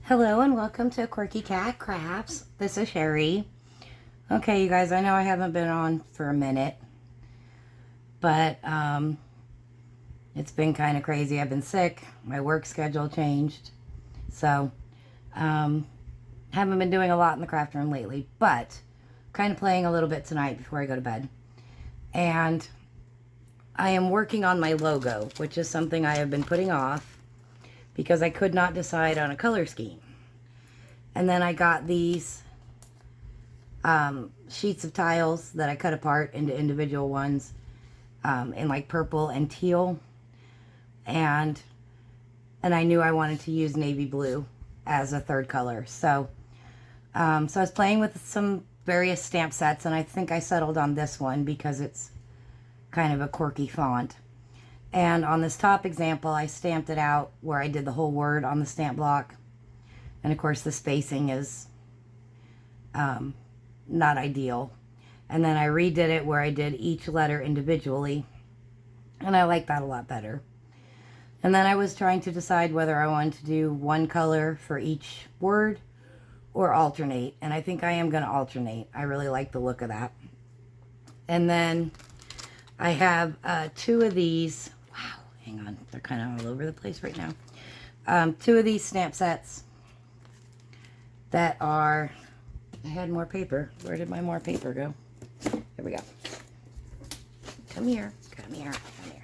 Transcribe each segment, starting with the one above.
Hello and welcome to Quirky Cat Crafts. This is Sherry. Okay, you guys, I know I haven't been on for a minute, but it's been kind of crazy. I've been sick. My work schedule changed. So, haven't been doing a lot in the craft room lately, but kind of playing a little bit tonight before I go to bed. And I am working on my logo, which is something I have been putting off because I could not decide on a color scheme. And then I got these sheets of tiles that I cut apart into individual ones in like purple and teal. And I knew I wanted to use navy blue as a third color. So, so I was playing with some various stamp sets, and I think I settled on this one because it's kind of a quirky font. And on this top example, I stamped it out where I did the whole word on the stamp block. And of course the spacing is not ideal. And then I redid it where I did each letter individually. And I like that a lot better. And then I was trying to decide whether I wanted to do one color for each word or alternate. And I think I am going to alternate. I really like the look of that. And then I have two of these. Wow, hang on. They're kind of all over the place right now. Two of these stamp sets that are, I had more paper. Where did my more paper go? There we go. Come here, come here, come here.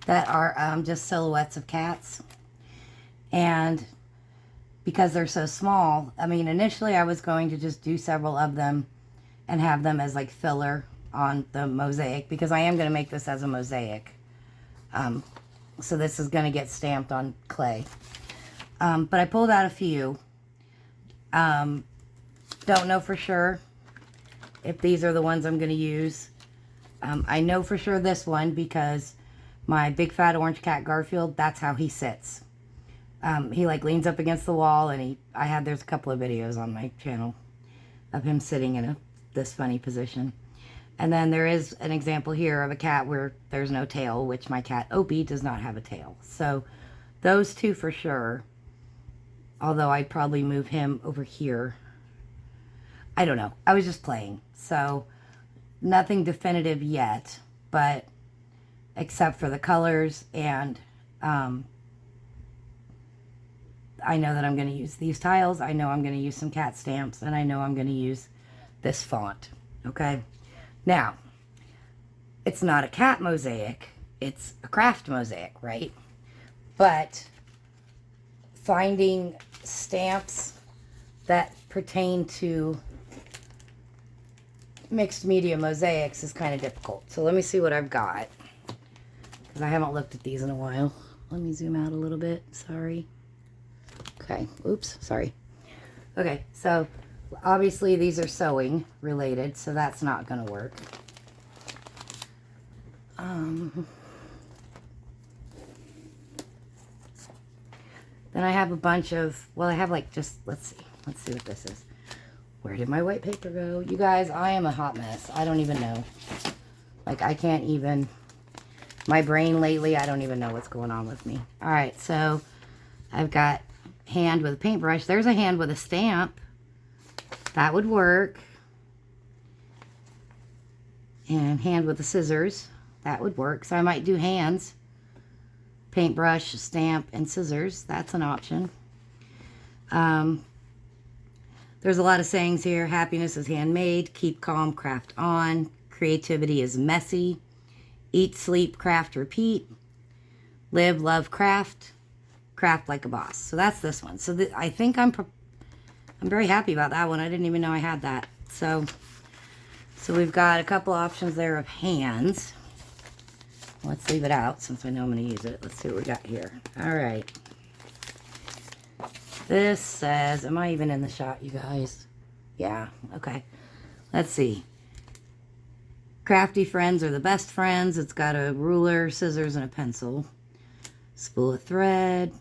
That are just silhouettes of cats. And because they're so small, I mean, initially I was going to just do several of them and have them as like filler on the mosaic, because I am going to make this as a mosaic. So this is going to get stamped on clay. But I pulled out a few. Don't know for sure if these are the ones I'm going to use. I know for sure this one because my big fat orange cat Garfield, that's how he sits. He like leans up against the wall, and there's a couple of videos on my channel of him sitting in this funny position. And then there is an example here of a cat where there's no tail, which my cat Opie does not have a tail. So those two for sure. Although I'd probably move him over here. I don't know. I was just playing. So nothing definitive yet, but except for the colors, and I know that I'm going to use these tiles. I know I'm going to use some cat stamps, and I know I'm going to use this font. Okay. Now, it's not a cat mosaic. It's a craft mosaic, right? But finding stamps that pertain to mixed media mosaics is kind of difficult. So let me see what I've got, because I haven't looked at these in a while. Let me zoom out a little bit. Sorry. Okay. Oops. Sorry. Okay. So obviously these are sewing related, so that's not going to work. Then I have a bunch of, well, I have like just, let's see what this is. Where did my white paper go? You guys, I am a hot mess. I don't even know. Like, I can't even, my brain lately, I don't even know what's going on with me. All right, so I've got hand with a paintbrush. There's a hand with a stamp. That would work. And hand with the scissors. That would work. So I might do hands, paintbrush, stamp, and scissors. That's an option. There's a lot of sayings here. Happiness is handmade. Keep calm, craft on. Creativity is messy. Eat, sleep, craft, repeat. Live, love, craft. Craft like a boss. So that's this one. So I think I'm very happy about that one. I didn't even know I had that. So we've got a couple options there of hands. Let's leave it out since I know I'm going to use it. Let's see what we got here. All right. This says, am I even in the shot, you guys? Yeah, okay. Let's see. Crafty friends are the best friends. It's got a ruler, scissors, and a pencil. Spool of thread.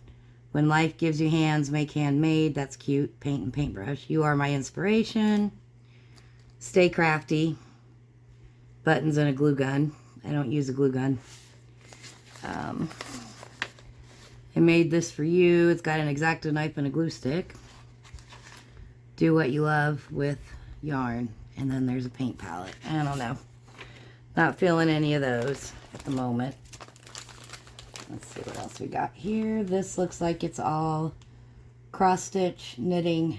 When life gives you hands, make handmade. That's cute. Paint and paintbrush. You are my inspiration. Stay crafty. Buttons and a glue gun. I don't use a glue gun. I made this for you. It's got an X-Acto knife and a glue stick. Do what you love with yarn. And then there's a paint palette. I don't know. Not feeling any of those at the moment. Let's see what else we got here. This looks like it's all cross stitch, knitting,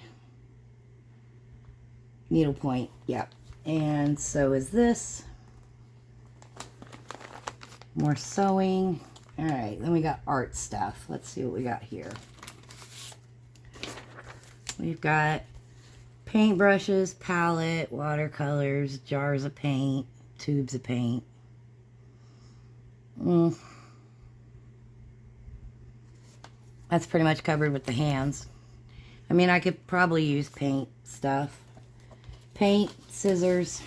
needlepoint. Yep. And so is this. More sewing. All right, then we got art stuff. Let's see what we got here. We've got paintbrushes, palette, watercolors, jars of paint, tubes of paint. That's pretty much covered with the hands. I mean, I could probably use paint stuff. Paint, scissors.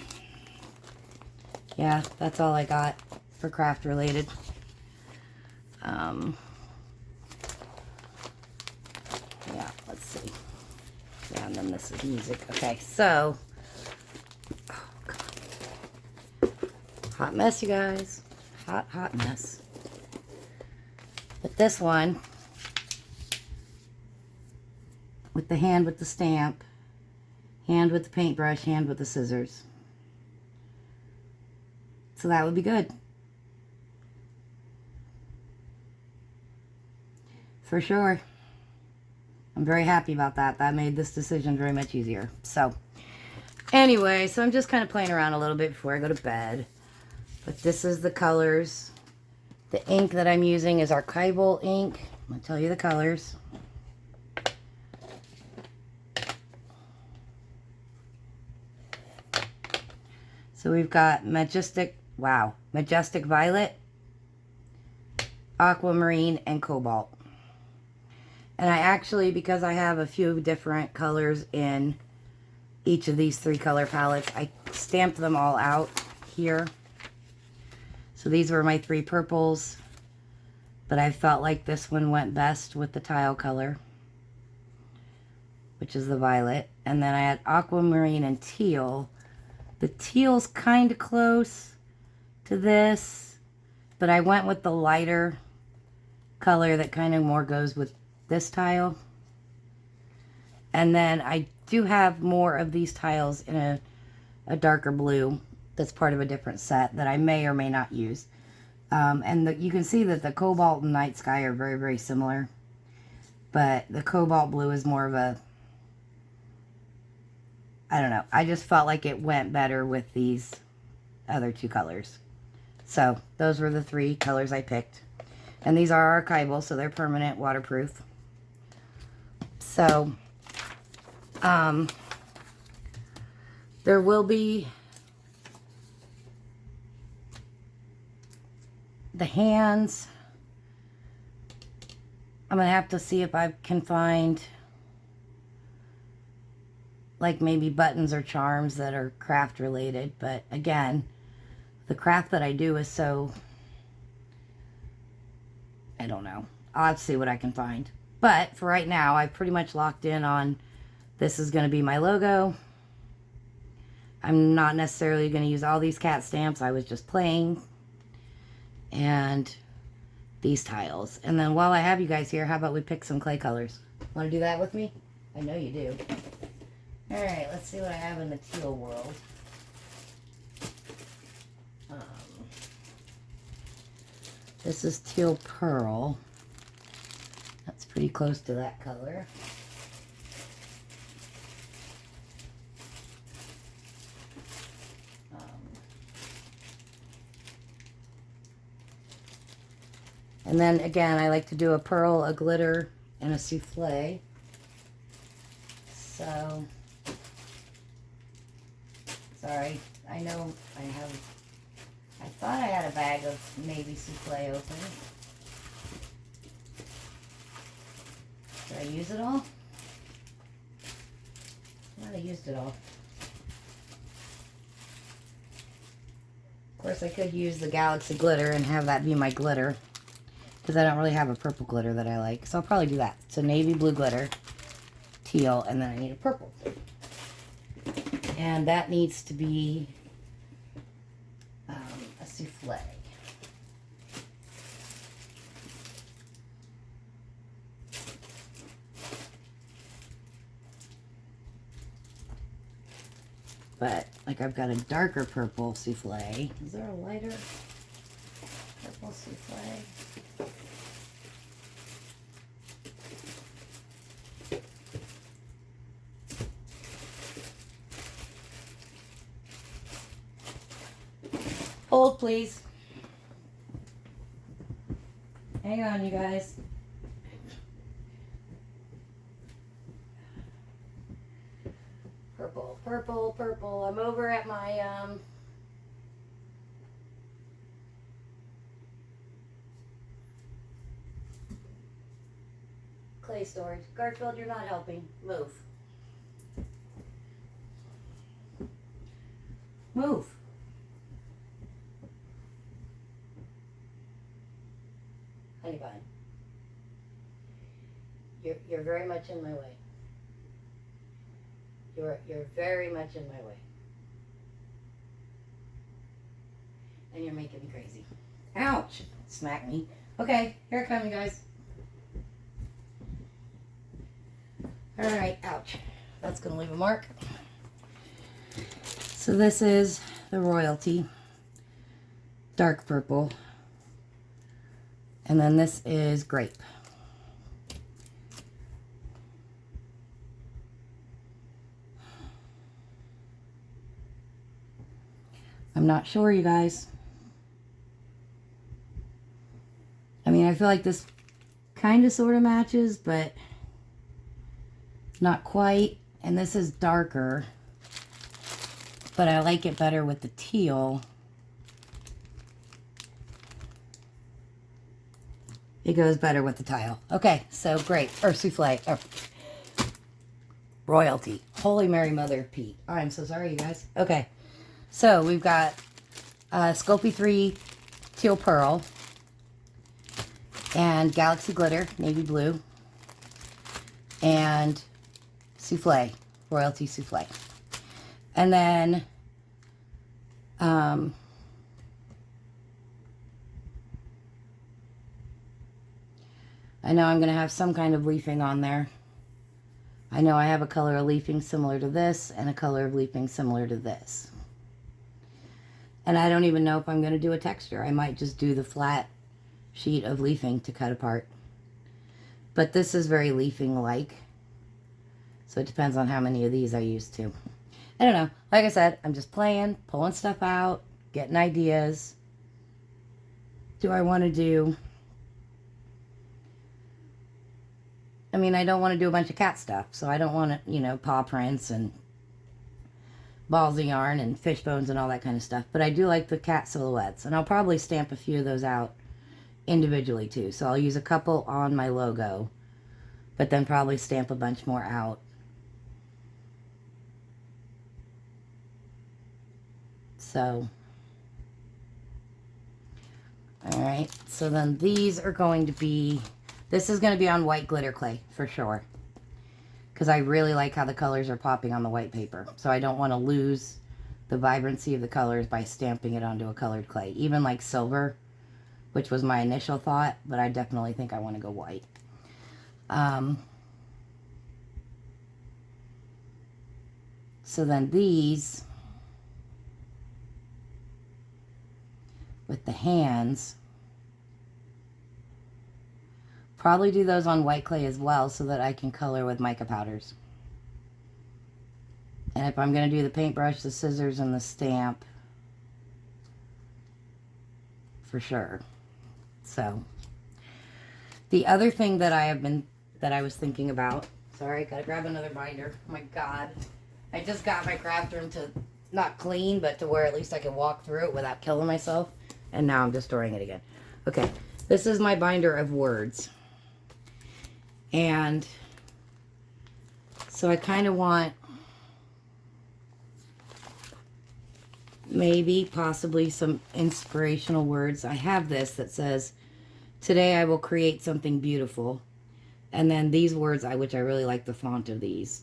Yeah, that's all I got for craft related. Yeah, let's see. Yeah, and then this is music. Okay, so. Oh, God. Hot mess, you guys. Hot, hot mess. But this one, with the hand with the stamp, hand with the paintbrush, hand with the scissors. So that would be good. For sure. I'm very happy about that. That made this decision very much easier. So, anyway, so I'm just kind of playing around a little bit before I go to bed. But this is the colors. The ink that I'm using is archival ink. I'm going to tell you the colors. So we've got Majestic Violet, Aquamarine, and Cobalt. And I actually, because I have a few different colors in each of these 3 color palettes, I stamped them all out here. So these were my 3 purples, but I felt like this one went best with the tile color, which is the violet. And then I had Aquamarine and Teal. The teal's kind of close to this, but I went with the lighter color that kind of more goes with this tile. And then I do have more of these tiles in a darker blue that's part of a different set that I may or may not use. And you can see that the Cobalt and Night Sky are very, very similar. But the Cobalt blue is more of a, I don't know. I just felt like it went better with these other 2 colors. So those were the 3 colors I picked. And these are archival, so they're permanent, waterproof. So, there will be the hands. I'm going to have to see if I can find like maybe buttons or charms that are craft related. But again, the craft that I do is so, I don't know. I'll have to see what I can find. But for right now, I've pretty much locked in on this is going to be my logo. I'm not necessarily going to use all these cat stamps. I was just playing. And these tiles. And then while I have you guys here, how about we pick some clay colors? Want to do that with me? I know you do. Alright, let's see what I have in the teal world. This is Teal Pearl. That's pretty close to that color. And then again, I like to do a pearl, a glitter, and a souffle. So, sorry, I know I thought I had a bag of maybe souffle open. Did I use it all? I might have used it all. Of course, I could use the Galaxy glitter and have that be my glitter, because I don't really have a purple glitter that I like. So I'll probably do that. So navy blue glitter, teal, and then I need a purple. And that needs to be a souffle. but like I've got a darker purple souffle. Is there a lighter purple souffle? Hold, please. Hang on, you guys. Purple, purple, purple. I'm over at my, clay storage. Garfield, you're not helping. Move. Move. Honey bun. You're very much in my way. You're very much in my way. And you're making me crazy. Ouch! Smack me. Okay, here I come, you guys. Alright, ouch. That's gonna leave a mark. So this is the Royalty. Dark purple. And then this is Grape. I'm not sure, you guys. I mean, I feel like this kind of sort of matches, but not quite. And this is darker, but I like it better with the teal. It goes better with the tile. Okay, so Grape, or souffle, or Royalty. Holy Mary Mother of Pete. I'm so sorry, you guys. Okay, so we've got Sculpey 3 Teal Pearl and Galaxy Glitter, Navy Blue, and Souffle, Royalty Souffle. And then I know I'm going to have some kind of leafing on there. I know I have a color of leafing similar to this and a color of leafing similar to this. And I don't even know if I'm going to do a texture. I might just do the flat sheet of leafing to cut apart. But this is very leafing-like. So it depends on how many of these I use too. I don't know. Like I said, I'm just playing, pulling stuff out, getting ideas. Do I want to do... I mean, I don't want to do a bunch of cat stuff, so I don't want to, you know, paw prints and balls of yarn and fish bones and all that kind of stuff. But I do like the cat silhouettes, and I'll probably stamp a few of those out individually too. So I'll use a couple on my logo, but then probably stamp a bunch more out. So, alright, so then these are going to be... This is going to be on white glitter clay, for sure. Because I really like how the colors are popping on the white paper. So I don't want to lose the vibrancy of the colors by stamping it onto a colored clay. Even like silver, which was my initial thought, but I definitely think I want to go white. So then these, with the hands... Probably do those on white clay as well so that I can color with mica powders. And if I'm going to do the paintbrush, the scissors, and the stamp, for sure. So, the other thing that I was thinking about, sorry, gotta grab another binder. Oh my God. I just got my craft room to not clean, but to where at least I can walk through it without killing myself. And now I'm destroying it again. Okay, this is my binder of words. And so I kind of want maybe possibly some inspirational words. I have this that says, today I will create something beautiful. And then these words, which I really like the font of these.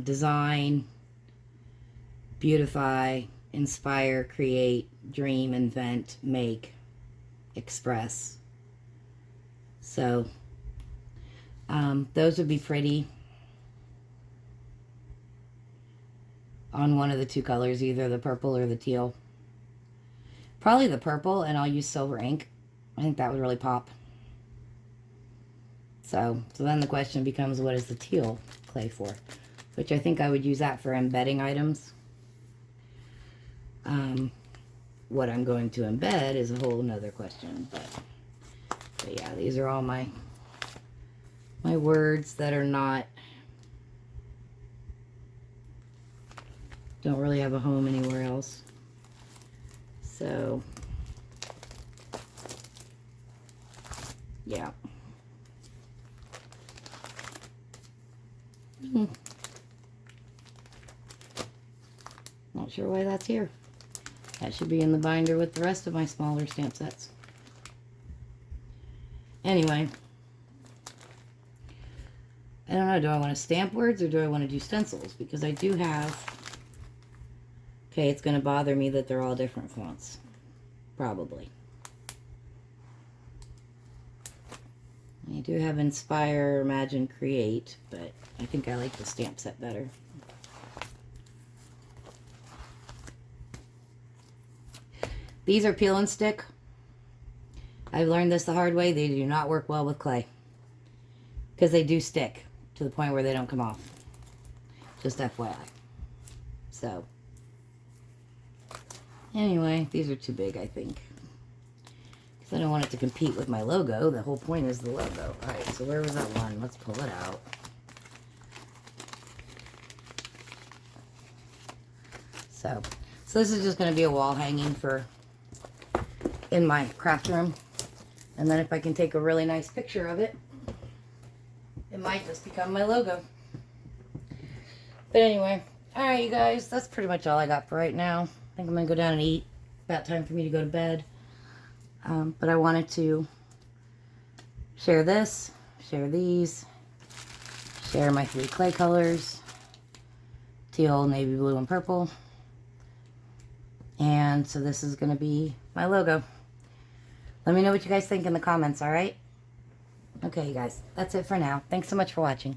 Design, beautify, inspire, create, dream, invent, make, express. So... those would be pretty on one of the two colors, either the purple or the teal. Probably the purple, and I'll use silver ink. I think that would really pop. So then the question becomes, what is the teal clay for? Which I think I would use that for embedding items. What I'm going to embed is a whole nother question. But yeah, these are all my words that are not, don't really have a home anywhere else. So, yeah. Not sure why that's here. That should be in the binder with the rest of my smaller stamp sets. Anyway. I don't know, do I want to stamp words or do I want to do stencils? Because I do have... Okay, it's going to bother me that they're all different fonts. Probably. I do have Inspire, Imagine, Create, but I think I like the stamp set better. These are peel and stick. I've learned this the hard way. They do not work well with clay. Because they do stick to the point where they don't come off. Just FYI. So... Anyway, these are too big, I think. Because I don't want it to compete with my logo. The whole point is the logo. Alright, so where was that one? Let's pull it out. So this is just going to be a wall hanging for in my craft room. And then if I can take a really nice picture of it, it might just become my logo. But anyway, alright you guys, that's pretty much all I got for right now. I think I'm going to go down and eat. About time for me to go to bed. But I wanted to share this, share these, share my 3 clay colors, teal, navy blue, and purple. And so this is going to be my logo. Let me know what you guys think in the comments, alright? Okay, you guys, that's it for now. Thanks so much for watching.